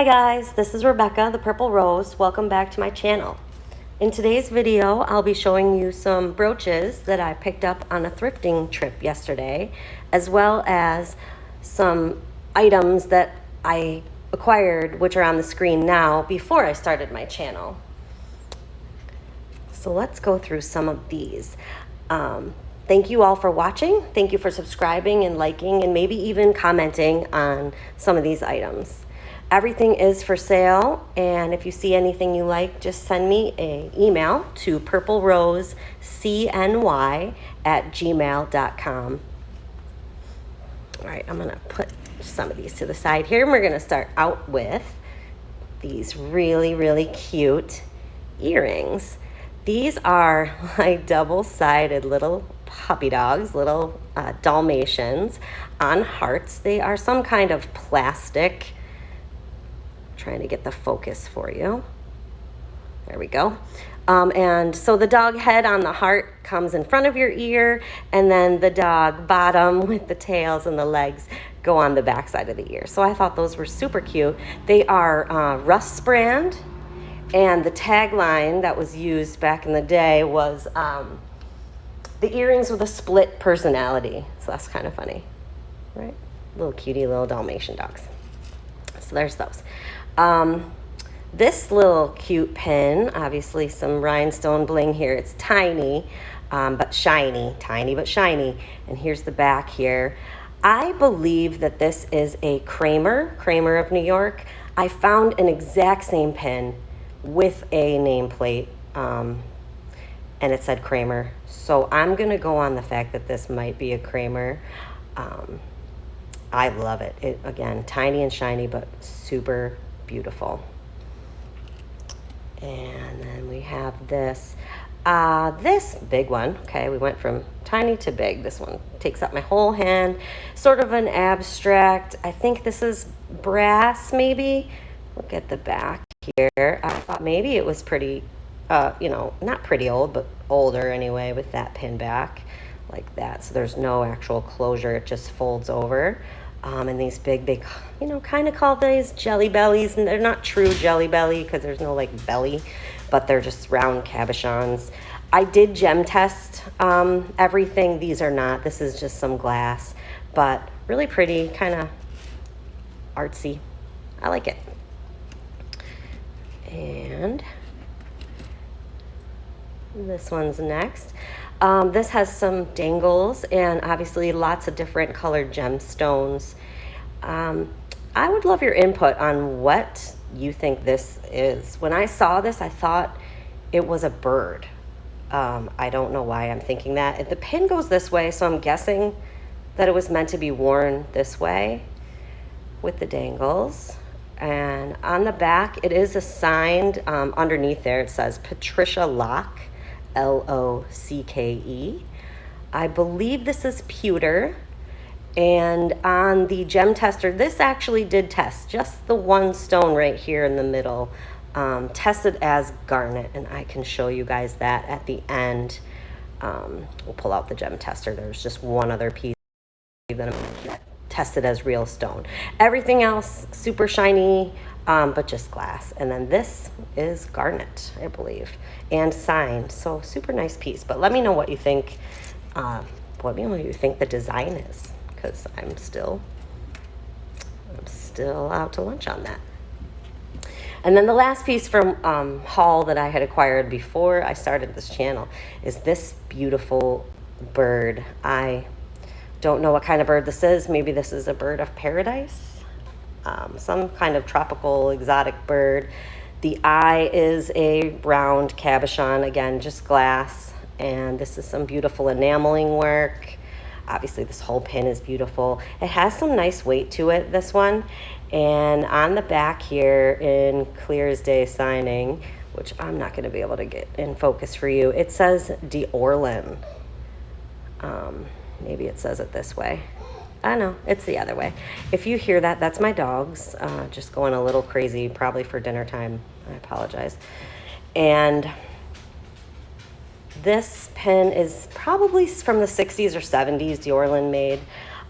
Hi guys, this is Rebecca, the Purple Rose. Welcome back to my channel. In today's video, I'll be showing you some brooches that I picked up on a thrifting trip yesterday, as well as some items that I acquired, which are on the screen now, before I started my channel. So let's go through some of these. Thank you all for watching. Thank you for subscribing and liking and maybe even commenting on some of these items. Everything is for sale, and if you see anything you like, just send me an email to purplerosecny@gmail.com. All right, I'm gonna put some of these to the side here, and we're gonna start out with these really cute earrings. These are like double-sided little puppy dogs, little Dalmatians on hearts. They are some kind of plastic. Trying to get the focus for you. There we go. And so the dog head on the heart comes in front of your ear, and then the dog bottom with the tails and the legs go on the back side of the ear. So I thought those were super cute. They are Russ brand, and the tagline that was used back in the day was the earrings with a split personality. So that's kind of funny, right? Little cutie little Dalmatian dogs. So there's those. This little cute pin, obviously some rhinestone bling here. It's tiny, but shiny, tiny but shiny. And here's the back here. I believe that this is a Kramer of New York. I found an exact same pin with a nameplate, and it said Kramer. So I'm gonna go on the fact that this might be a Kramer. I love it. It, again, tiny and shiny, but super beautiful. And then we have this, this big one. Okay, we went from tiny to big. This one takes up my whole hand, sort of an abstract. I think this is brass, maybe. Look at the back here. I thought maybe it was pretty, you know, not pretty old, but older anyway, with that pin back like that. So there's no actual closure. It just folds over. And these big, they, you know, kind of call these jelly bellies, and they're not true jelly belly because there's no like belly, but they're just round cabochons. I did gem test everything. These are not. This is just some glass, but really pretty, kind of artsy. I like it. And this one's next. This has some dangles and obviously lots of different colored gemstones. I would love your input on what you think this is. When I saw this, I thought it was a bird. I don't know why I'm thinking that. The pin goes this way, so I'm guessing that it was meant to be worn this way with the dangles. And on the back, it is assigned, underneath there, it says Patricia Locke. Locke. I believe this is pewter, and on the gem tester, this actually did test just the one stone right here in the middle, tested as garnet, and I can show you guys that at the end. We'll pull out the gem tester. There's just one other piece that I'm tested as real stone. Everything else super shiny, but just glass. And then this is garnet, I believe, and signed. So super nice piece. But let me know what you think. Let me know what you think the design is, because I'm still out to lunch on that. And then the last piece from haul that I had acquired before I started this channel is this beautiful bird. I don't know what kind of bird this is. Maybe this is a bird of paradise. Some kind of tropical exotic bird. The eye is a round cabochon, again, just glass. And this is some beautiful enameling work. Obviously, this whole pin is beautiful. It has some nice weight to it, this one. And on the back here in clear as day signing, which I'm not going to be able to get in focus for you, it says D'Orlin. Maybe it says it this way. I know, it's the other way. If you hear that, that's my dogs just going a little crazy, probably for dinner time. I apologize. And this pin is probably from the 60s or 70s. D'Orlin made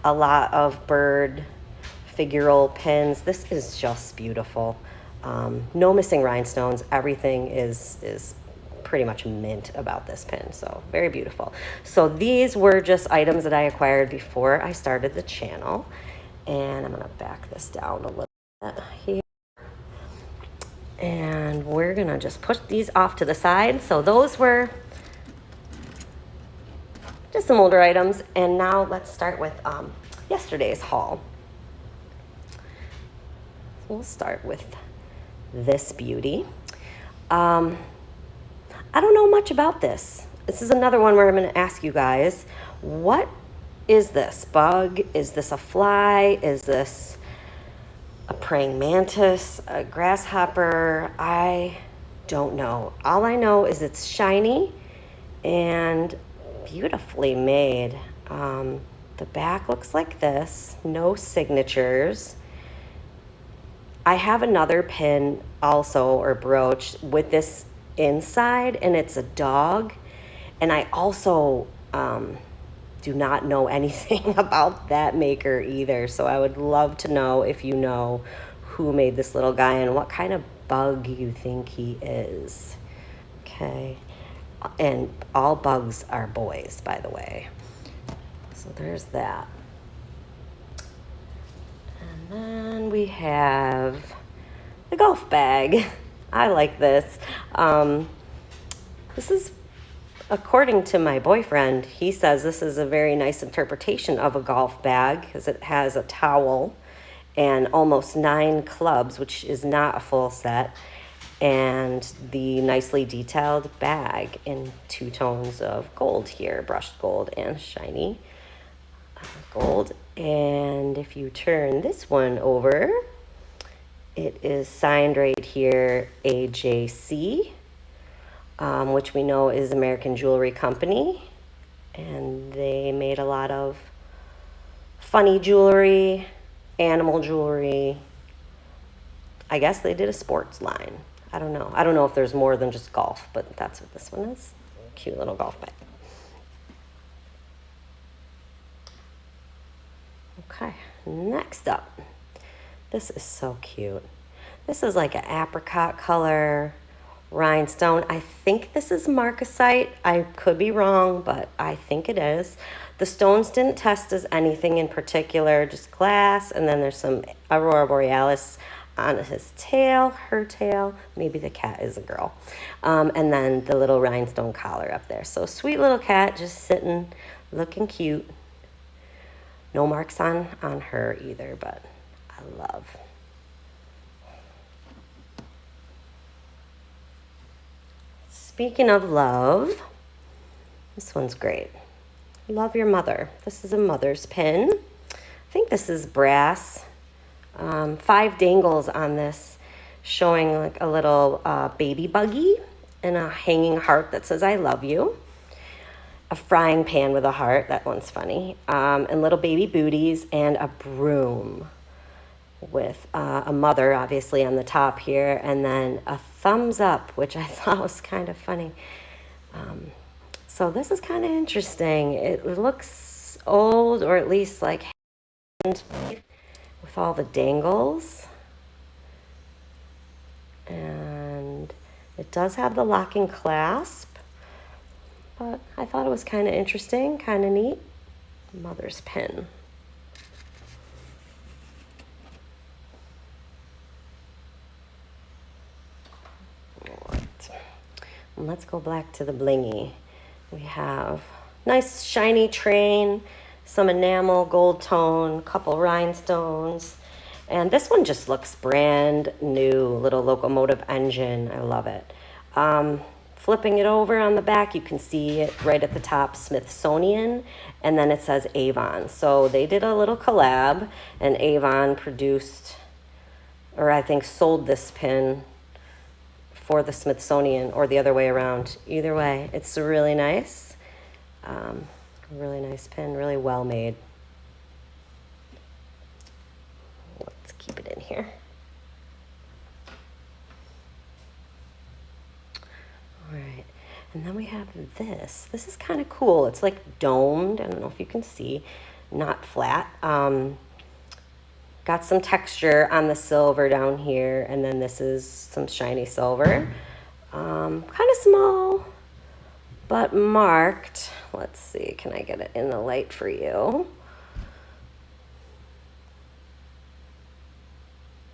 a lot of bird figural pins. This is just beautiful. No missing rhinestones. Everything is pretty much mint about this pin, so very beautiful. So these were just items that I acquired before I started the channel, and I'm gonna back this down a little bit here, and we're gonna just push these off to the side. So those were just some older items, and now let's start with yesterday's haul. We'll start with this beauty. I don't know much about this. This is another one where I'm going to ask you guys, what is this? Bug? Is this a fly? Is this a praying mantis? A grasshopper? I don't know. All I know is it's shiny and beautifully made. The back looks like this. No signatures. I have another pin also, or brooch, with this inside, and it's a dog. And I also do not know anything about that maker either. So I would love to know if you know who made this little guy and what kind of bug you think he is. Okay. And all bugs are boys, by the way. So there's that. And then we have the golf bag. I like this. This is, according to my boyfriend, he says this is a very nice interpretation of a golf bag because it has a towel and almost 9 clubs, which is not a full set, and the nicely detailed bag in 2 tones of gold here, brushed gold and shiny gold. And if you turn this one over, it is signed right here, AJC, which we know is American Jewelry Company. And they made a lot of funny jewelry, animal jewelry. I guess they did a sports line. I don't know. I don't know if there's more than just golf, but that's what this one is. Cute little golf bag. Okay, next up. This is so cute. This is like an apricot color rhinestone. I think this is marcasite. I could be wrong, but I think it is. The stones didn't test as anything in particular, just glass, and then there's some aurora borealis on his tail, her tail. Maybe the cat is a girl. And then the little rhinestone collar up there. So sweet little cat just sitting, looking cute. No marks on her either, but I love. Speaking of love, this one's great. Love your mother. This is a mother's pin. I think this is brass. 5 dangles on this, showing like a little baby buggy and a hanging heart that says I love you. A frying pan with a heart, that one's funny. And little baby booties, and a broom with a mother obviously on the top here, and then a thumbs up, which I thought was kind of funny. So this is kind of interesting. It looks old, or at least like with all the dangles. And it does have the locking clasp, but I thought it was kind of interesting, kind of neat. Mother's pin. Let's go back to the blingy. We have nice shiny train, some enamel, gold tone, couple rhinestones, and this one just looks brand new. Little locomotive engine. I love it. Flipping it over on the back, you can see it right at the top, Smithsonian, and then it says Avon. So they did a little collab, and Avon produced, or I think sold this pin for the Smithsonian, or the other way around. Either way, it's really nice. Really nice pin, really well made. Let's keep it in here. All right, and then we have this. This is kind of cool. It's like domed. I don't know if you can see, not flat. Got some texture on the silver down here, and then this is some shiny silver. Kind of small, but marked. Let's see, can I get it in the light for you?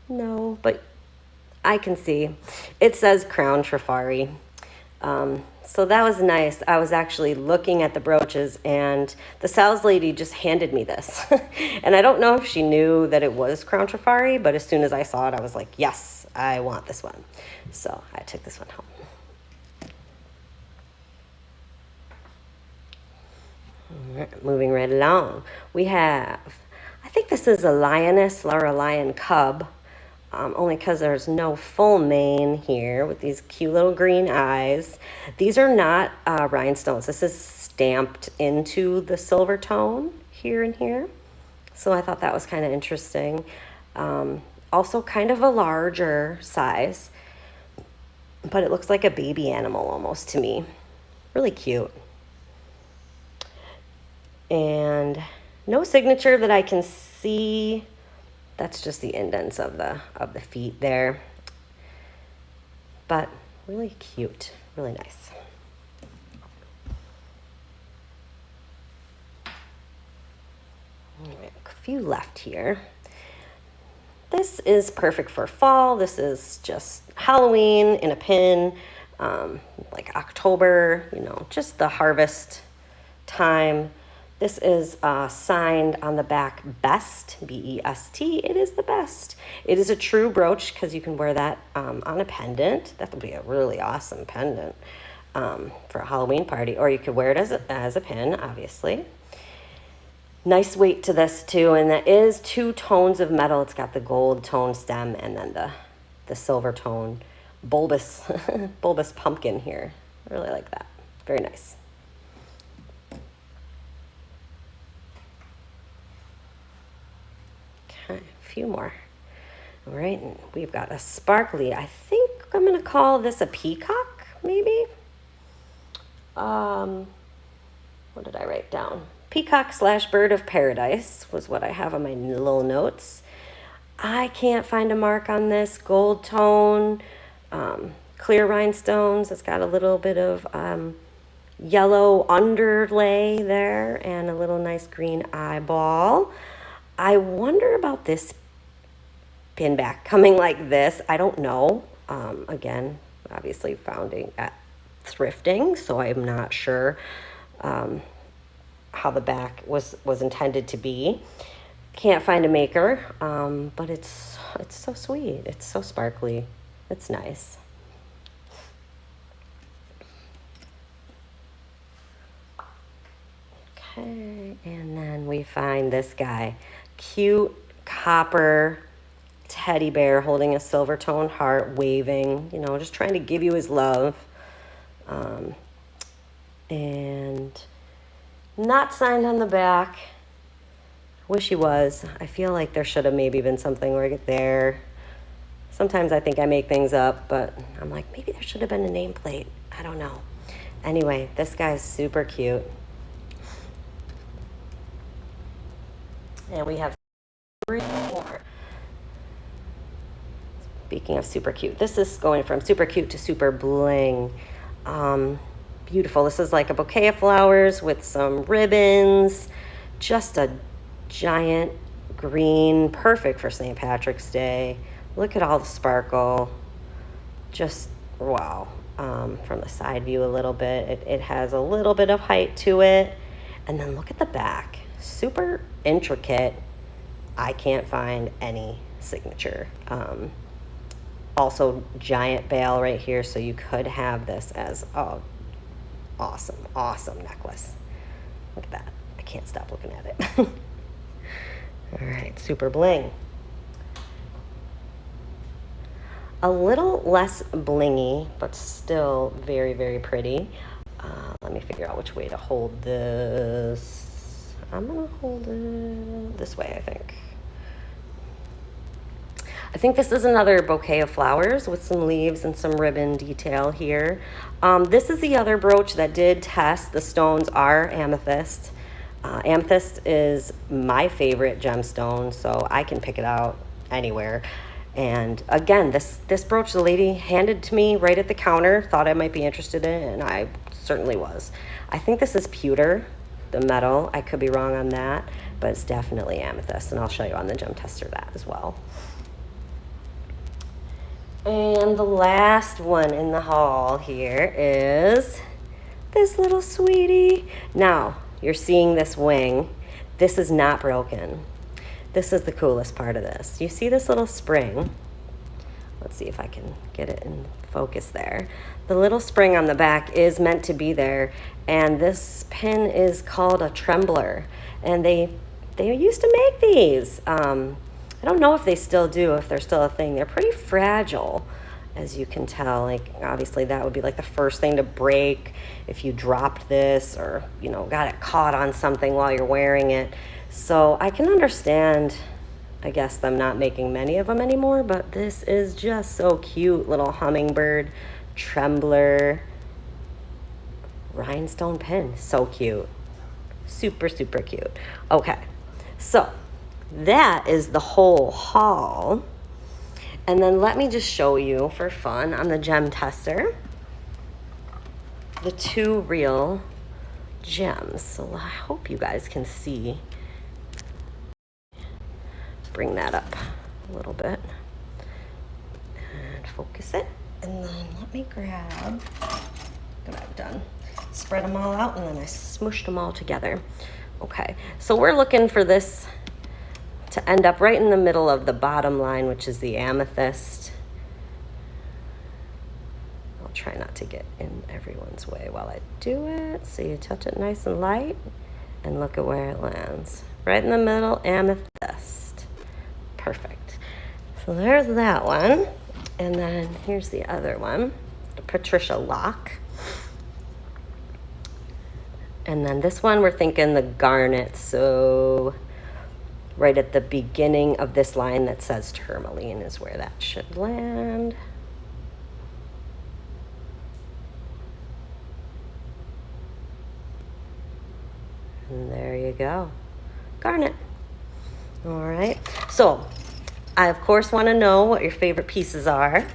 No, but I can see. It says Crown Trifari. So that was nice. I was actually looking at the brooches, and the sales lady just handed me this. And I don't know if she knew that it was Crown Trifari, but as soon as I saw it, I was like, yes, I want this one. So I took this one home. All right, moving right along. We have, I think this is a lioness or a lion cub. Only because there's no full mane here with these cute little green eyes. These are not rhinestones. This is stamped into the silver tone here and here. So I thought that was kind of interesting. Also kind of a larger size, but it looks like a baby animal almost to me. Really cute. And no signature that I can see. That's just the indents of the feet there. But really cute, really nice. All right, a few left here. This is perfect for fall. This is just Halloween in a pin, like October, you know, just the harvest time. This is signed on the back best, B-E-S-T. It is the best. It is a true brooch because you can wear that on a pendant. That would be a really awesome pendant for a Halloween party. Or you could wear it as a pin, obviously. Nice weight to this too, and that is 2 tones of metal. It's got the gold tone stem and then the silver tone bulbous bulbous pumpkin here. I really like that. Very nice. Okay, a few more. All right, and we've got a sparkly. I think I'm gonna call this a peacock, maybe. What did I write down? Peacock / bird of paradise was what I have on my little notes. I can't find a mark on this. Gold tone, clear rhinestones. It's got a little bit of yellow underlay there and a little nice green eyeball. I wonder about this pin back coming like this. I don't know. Again, obviously founding at thrifting, so I'm not sure how the back was intended to be. Can't find a maker, but it's so sweet. It's so sparkly. It's nice. Okay, and then we find this guy. Cute copper teddy bear holding a silver toned heart, waving, you know, just trying to give you his love. And not signed on the back. Wish he was. I feel like there should have maybe been something right there. Sometimes I think I make things up, but I'm like, maybe there should have been a nameplate. I don't know. Anyway, this guy's super cute. And we have 3 more. Speaking of super cute, this is going from super cute to super bling. Beautiful. This is like a bouquet of flowers with some ribbons. Just a giant green, perfect for St. Patrick's Day. Look at all the sparkle. Just wow. From the side view a little bit. It has a little bit of height to it. And then look at the back. Super intricate. I can't find any signature. Also giant bail right here, so you could have this as a awesome necklace. Look at that. I can't stop looking at it. All right, super bling. A little less blingy, but still very, very pretty. Let me figure out which way to hold this. I'm gonna hold it this way, I think. I think this is another bouquet of flowers with some leaves and some ribbon detail here. This is the other brooch that did test. The stones are amethyst. Amethyst is my favorite gemstone, so I can pick it out anywhere. And again, this brooch the lady handed to me right at the counter, thought I might be interested in it, and I certainly was. I think this is pewter, the metal. I could be wrong on that, but it's definitely amethyst, and I'll show you on the gem tester that as well. And the last one in the haul here is this little sweetie. Now, you're seeing this wing. This is not broken. This is the coolest part of this. You see this little spring? Let's see if I can get it in focus there. The little spring on the back is meant to be there, and this pin is called a Trembler, and they used to make these. I don't know if they still do, if they're still a thing. They're pretty fragile, as you can tell. Like, obviously that would be like the first thing to break if you dropped this, or, you know, got it caught on something while you're wearing it. So I can understand, I guess, them not making many of them anymore, but this is just so cute. Little hummingbird, Trembler, rhinestone pin. So cute. Super, super cute. Okay, so that is the whole haul. And then let me just show you for fun on the gem tester the two real gems. So I hope you guys can see. Bring that up a little bit and focus it. And then let me grab what I've done. Spread them all out, and then I smushed them all together. Okay, so we're looking for this to end up right in the middle of the bottom line, which is the amethyst. I'll try not to get in everyone's way while I do it. So you touch it nice and light, and look at where it lands. Right in the middle, amethyst. Perfect. So there's that one. And then here's the other one, the Patricia Lock. And then this one, we're thinking the garnet. So right at the beginning of this line that says tourmaline is where that should land. And there you go, garnet. All right, so I of course want to know what your favorite pieces are.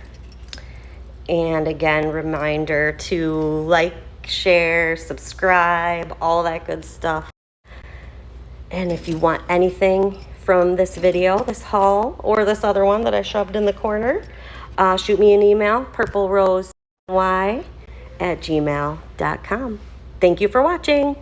And again, reminder to like, share, subscribe, all that good stuff. And if you want anything from this video, this haul, or this other one that I shoved in the corner, shoot me an email, purplerosey@gmail.com. Thank you for watching.